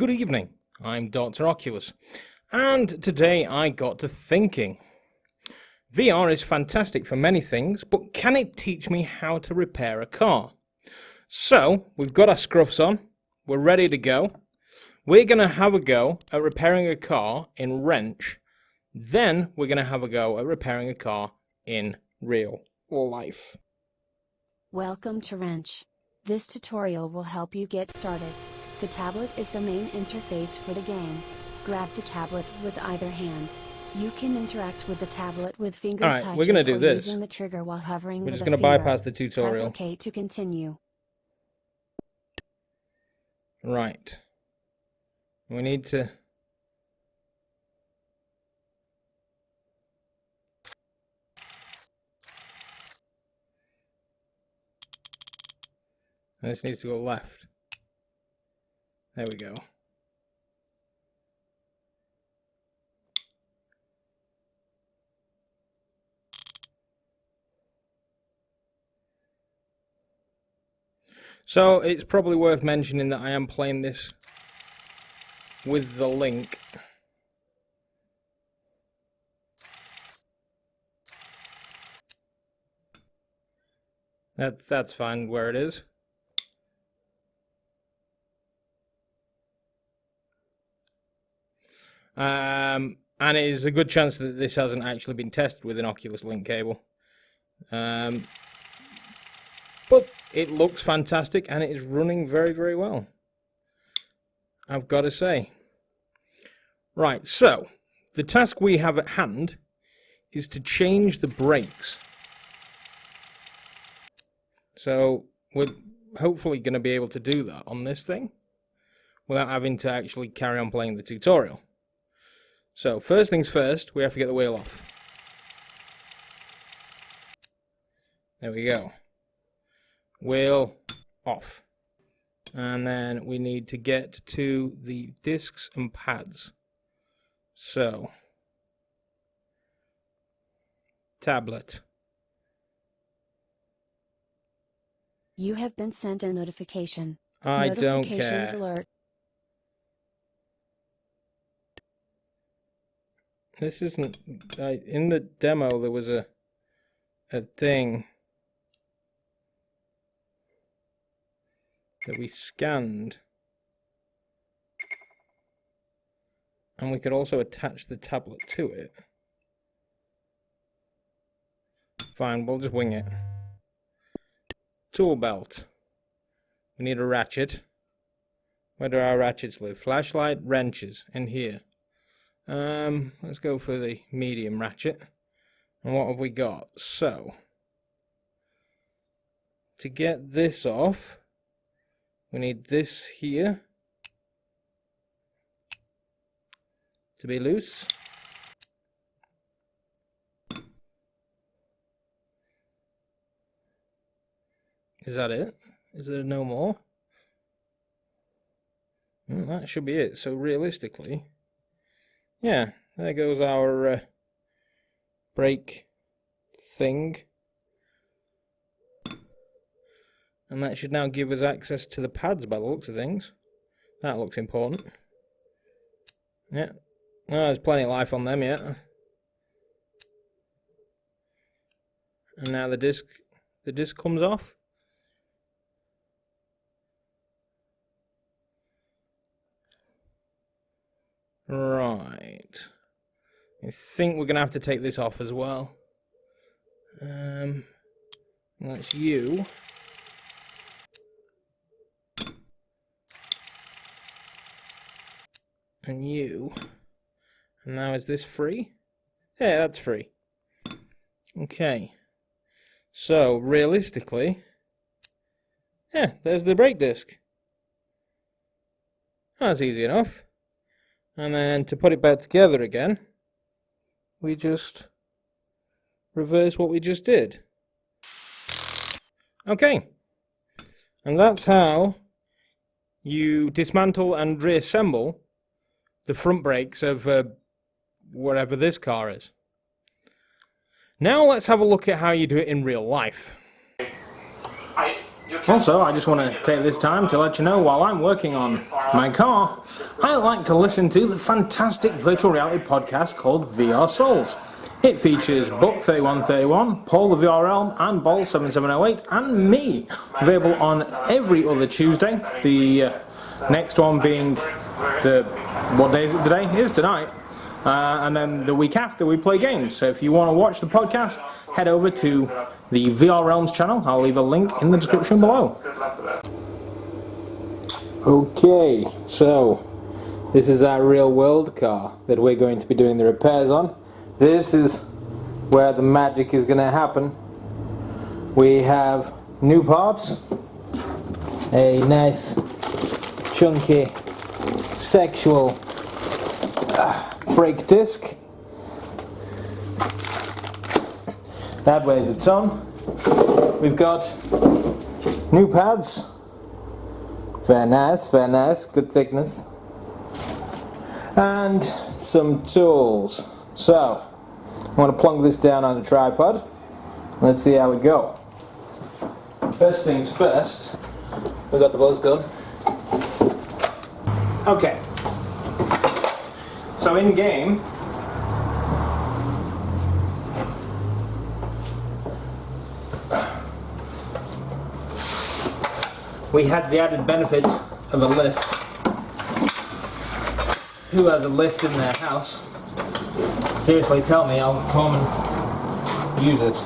good evening. I'm Dr. Oculus, and today I got to thinking. VR is fantastic for many things, but can it teach me how to repair a car? So, we've got our scruffs on, we're ready to go. We're going to have a go at repairing a car in Wrench. Then we're going to have a go at repairing a car in real life. Welcome to Wrench. This tutorial will help you get started. The tablet is the main interface for the game. Grab the tablet with either hand. You can interact with the tablet with finger touches we're gonna do or this. using the trigger while hovering We're with just a going to finger. bypass the tutorial. Press OK to continue. Right. We need to... This needs to go left. There we go. So it's probably worth mentioning that I am playing this with the link. That's fine where it is. And it is a good chance that this hasn't actually been tested with an Oculus Link cable. But it looks fantastic and it is running very, very well, I've got to say. Right, so the task we have at hand is to change the brakes. So we're hopefully going to be able to do that on this thing without having to actually carry on playing the tutorial. So first things first, we have to get the wheel off. There we go. Wheel off. And then we need to get to the discs and pads. So, tablet. You have been sent a notification. I don't Notifications care. alert. This isn't... in the demo there was a thing that we scanned, and we could also attach the tablet to it. Fine, we'll just wing it. Tool belt. We need a ratchet. Where do our ratchets live? Flashlight, wrenches, in here. Let's go for the medium ratchet. And what have we got? So, to get this off, we need this here to be loose. Is that it? Is there no more? That should be it. So realistically, yeah, there goes our brake thing. And that should now give us access to the pads by the looks of things. That looks important. Yeah. Oh, there's plenty of life on them yet. And now the disc comes off. Right. I think we're going to have to take this off as well. That's you. And you. And now is this free? Yeah, that's free. Okay. So, realistically, yeah, there's the brake disc. That's easy enough. And then to put it back together again, we just reverse what we just did. Okay. And that's how you dismantle and reassemble the front brakes of whatever this car is. Now let's have a look at how you do it in real life. Also, I just want to take this time to let you know while I'm working on my car, I like to listen to the fantastic virtual reality podcast called VR Souls. It features Buck3131, Paul the VR Realm, and Ball7708, and me, available on every other Tuesday. The next one being what day is it today? It is tonight. And then the week after we play games. So if you want to watch the podcast, head over to the VR Realms channel. I'll leave a link in the description below. Okay, so this is our real world car that we're going to be doing the repairs on. This is where the magic is going to happen. We have new parts, a nice chunky sexual brake disc. That weighs its own. We've got new pads. Very nice, good thickness. And some tools. So, I'm going to plunk this down on a tripod. Let's see how we go. First things first, we've got the buzz gun. Okay. So in game, we had the added benefits of a lift. Who has a lift in their house? Seriously, tell me, I'll come and use it.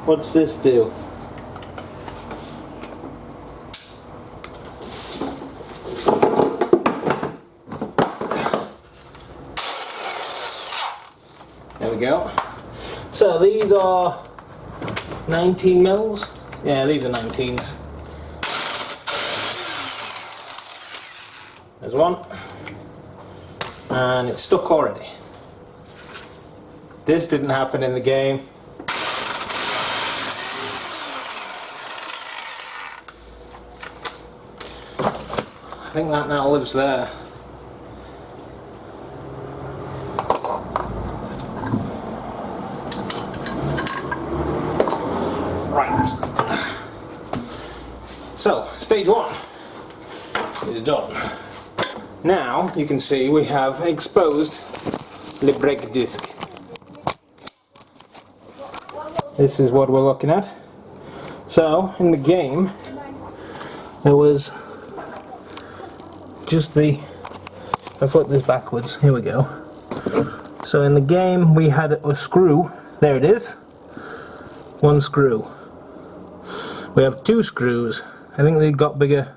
What's this do? There we go. So these are 19 mils. Yeah, these are 19s. There's one. And it's stuck already. This didn't happen in the game. I think that now lives there. Right. So, stage one is done. Now, you can see we have exposed the brake disc. This is what we're looking at. So, in the game, there was just I flip this backwards, here we go. So in the game we had a screw, there it is, one screw. We have two screws. I think they've got bigger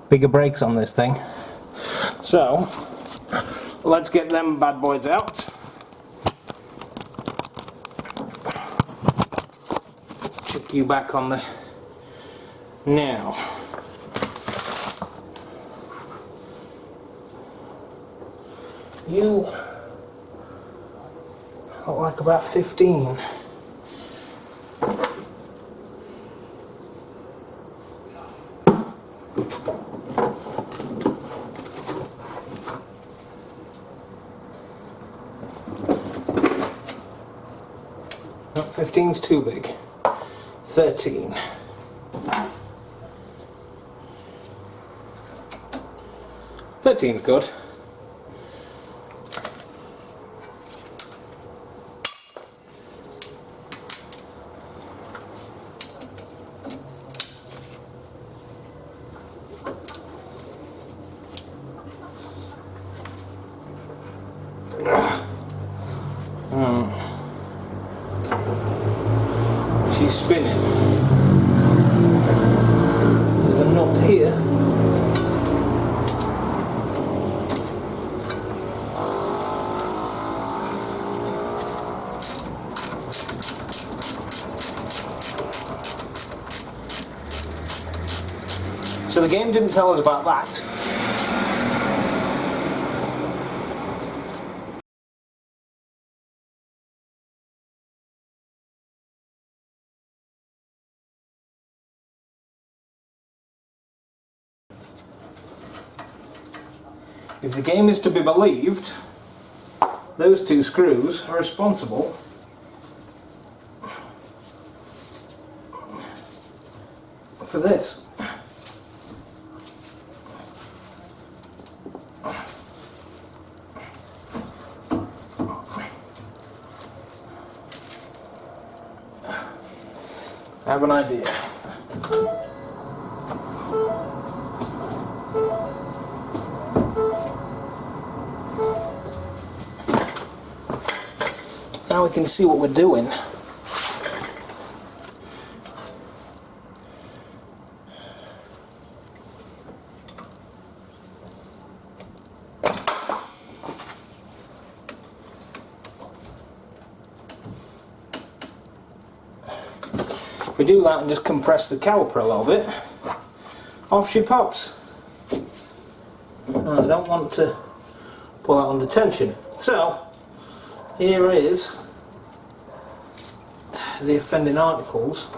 brakes on this thing. So let's get them bad boys out. Check you back on the... Now, you look like about 15. No, 15's too big. 13. Thirteen's good. She's spinning. There's a knot here. So the game didn't tell us about that. if the game is to be believed, those two screws are responsible for this. I have an idea. Now we can see what we're doing. If we do that and just compress the caliper a little bit, off she pops. I don't want to pull that under tension. So, here is the offending articles.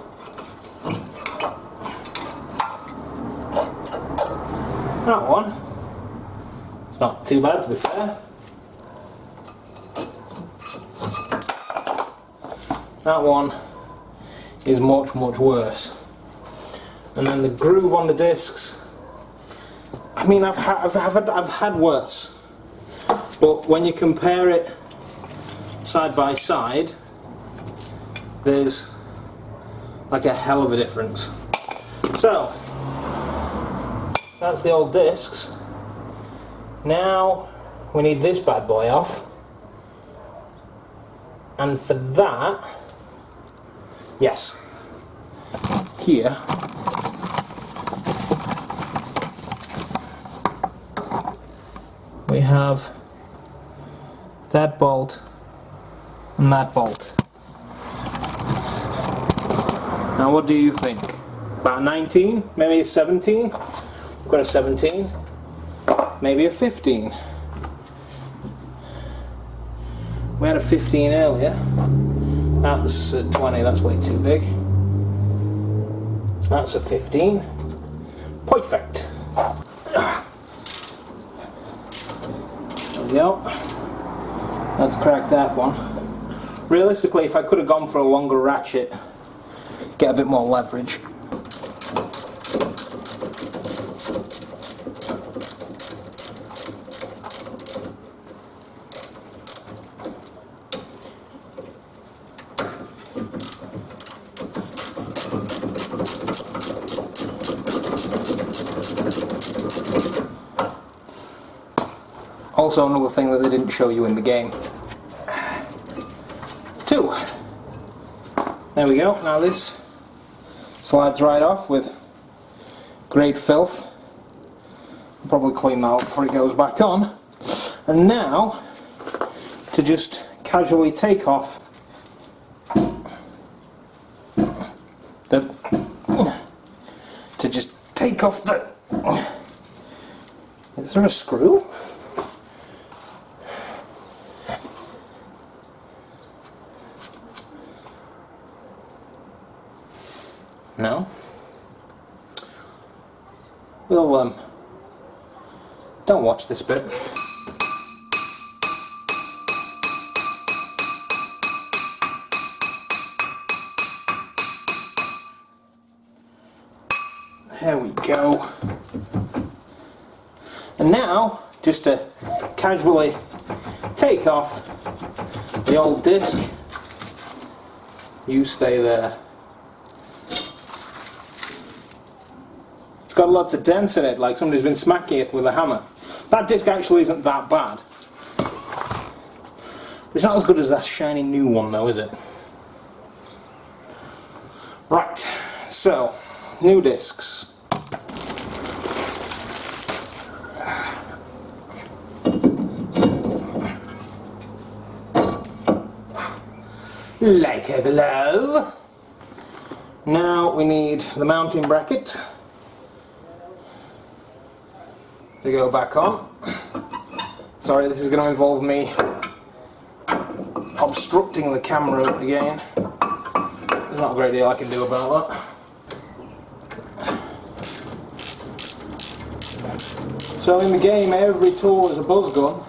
That one, it's not too bad to be fair. That one is much worse. And then the groove on the discs, I mean I've had worse, but when you compare it side by side, there's like a hell of a difference. So that's the old discs. Now we need this bad boy off, and for that, yes, here we have that bolt and that bolt. Now what do you think? About 19? Maybe a 17? We've got a 17. Maybe a 15. We had a 15 earlier. That's a 20, that's way too big. That's a 15. Perfect. There we go. Let's crack that one. Realistically, if I could have gone for a longer ratchet, get a bit more leverage. Also, another thing that they didn't show you in the game. 2. There we go. Now this slides right off with great filth. I'll probably clean that up before it goes back on. And now, to just casually take off the... Is there a screw? No? We'll, don't watch this bit. There we go. And now, just to casually take off the old disc, you stay there. It's got lots of dents in it, like somebody's been smacking it with a hammer. That disc actually isn't that bad. It's not as good as that shiny new one though, is it? Right, so, new discs. Like a glove. Now we need the mounting bracket to go back on. Sorry, this is going to involve me obstructing the camera again. There's not a great deal I can do about that. So in the game, every tool is a buzz gun.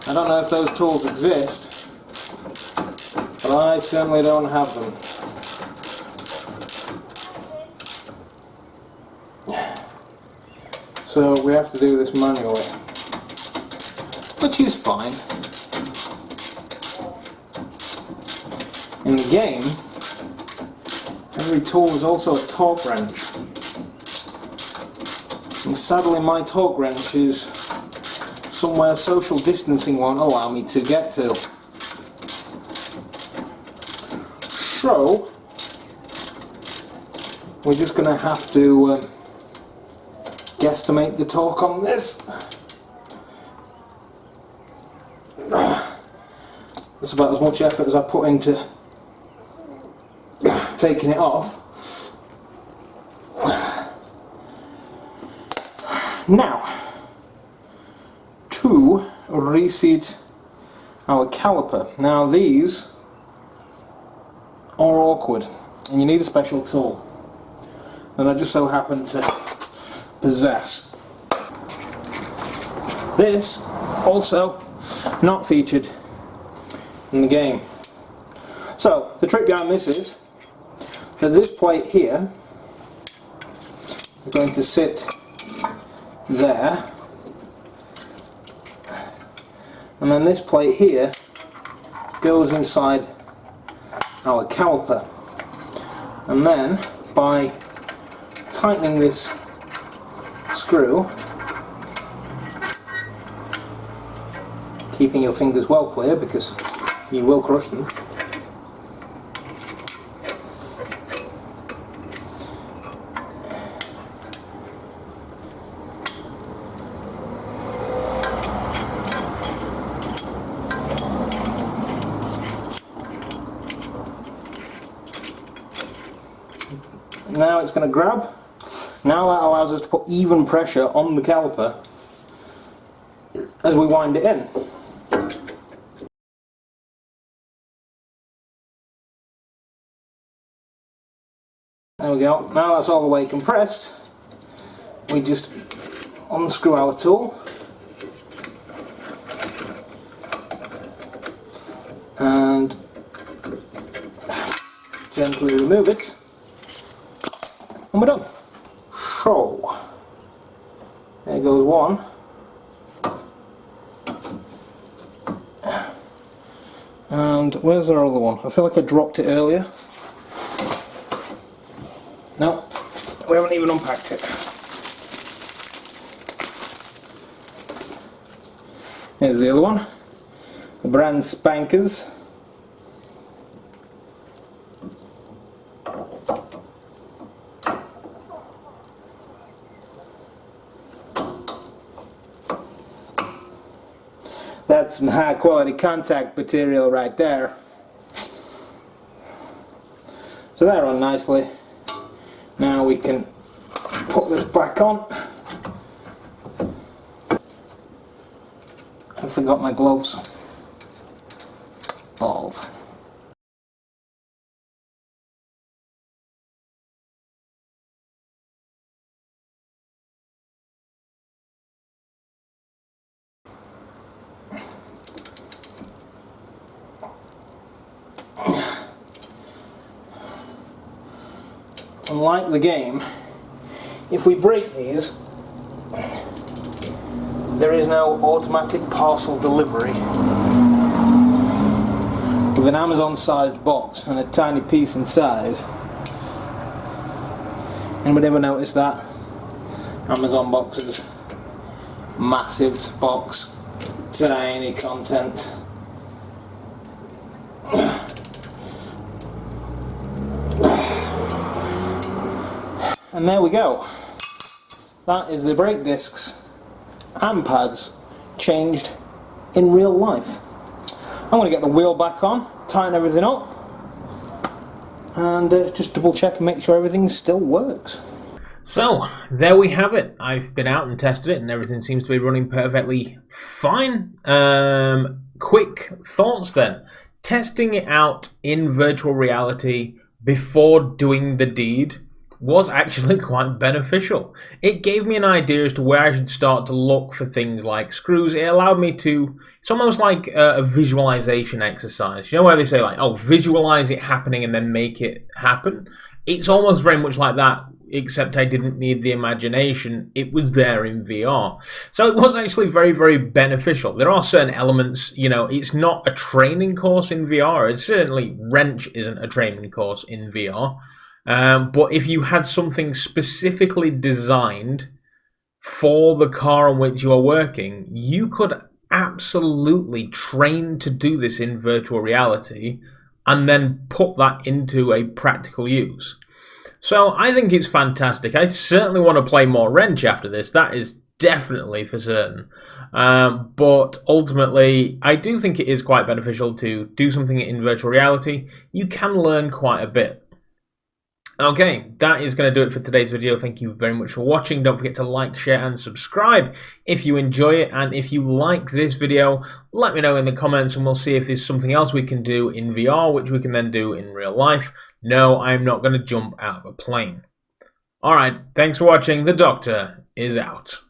I don't know if those tools exist, but I certainly don't have them. So we have to do this manually, which is fine. In the game, every tool is also a torque wrench. And sadly my torque wrench is somewhere social distancing won't allow me to get to. So, we're just going to have to guesstimate the torque on this. That's about as much effort as I put into taking it off. Now, to reseat our caliper. Now these are awkward and you need a special tool, and I just so happen to possess this, also not featured in the game. So the trick behind this is that this plate here is going to sit there, and then this plate here goes inside our caliper, and then by tightening this screw, keeping your fingers well clear because you will crush them, now it's going to grab. Now that allows us to put even pressure on the caliper as we wind it in. There we go. Now that's all the way compressed, we just unscrew our tool and gently remove it, and we're done. So, there goes one. And where's our other one? I feel like I dropped it earlier. No, we haven't even unpacked it. Here's the other one. The brand spankers. That's some high quality contact material right there. So they're on nicely. Now we can put this back on. I forgot my gloves. Balls. Unlike the game, if we break these, there is no automatic parcel delivery. With an Amazon-sized box and a tiny piece inside. Anybody ever notice that? Amazon boxes, massive box, tiny content. And there we go. That is the brake discs and pads changed in real life. I'm going to get the wheel back on, tighten everything up, and just double check and make sure everything still works. So, there we have it. I've been out and tested it and everything seems to be running perfectly fine. Quick thoughts then. Testing it out in virtual reality before doing the deed was actually quite beneficial. It gave me an idea as to where I should start to look for things like screws. It allowed me to, it's almost like a visualization exercise. You know where they say like, oh, visualize it happening and then make it happen? It's almost very much like that, except I didn't need the imagination. It was there in VR. So it was actually very, very beneficial. There are certain elements, you know, it's not a training course in VR. It certainly, Wrench isn't a training course in VR. But if you had something specifically designed for the car on which you are working, you could absolutely train to do this in virtual reality and then put that into a practical use. So I think it's fantastic. I certainly want to play more Wrench after this. That is definitely for certain. But ultimately, I do think it is quite beneficial to do something in virtual reality. You can learn quite a bit. Okay, that is going to do it for today's video. Thank you very much for watching. Don't forget to like, share, and subscribe if you enjoy it. And if you like this video, let me know in the comments and we'll see if there's something else we can do in VR, which we can then do in real life. No, I'm not going to jump out of a plane. Alright, thanks for watching. The Doctor is out.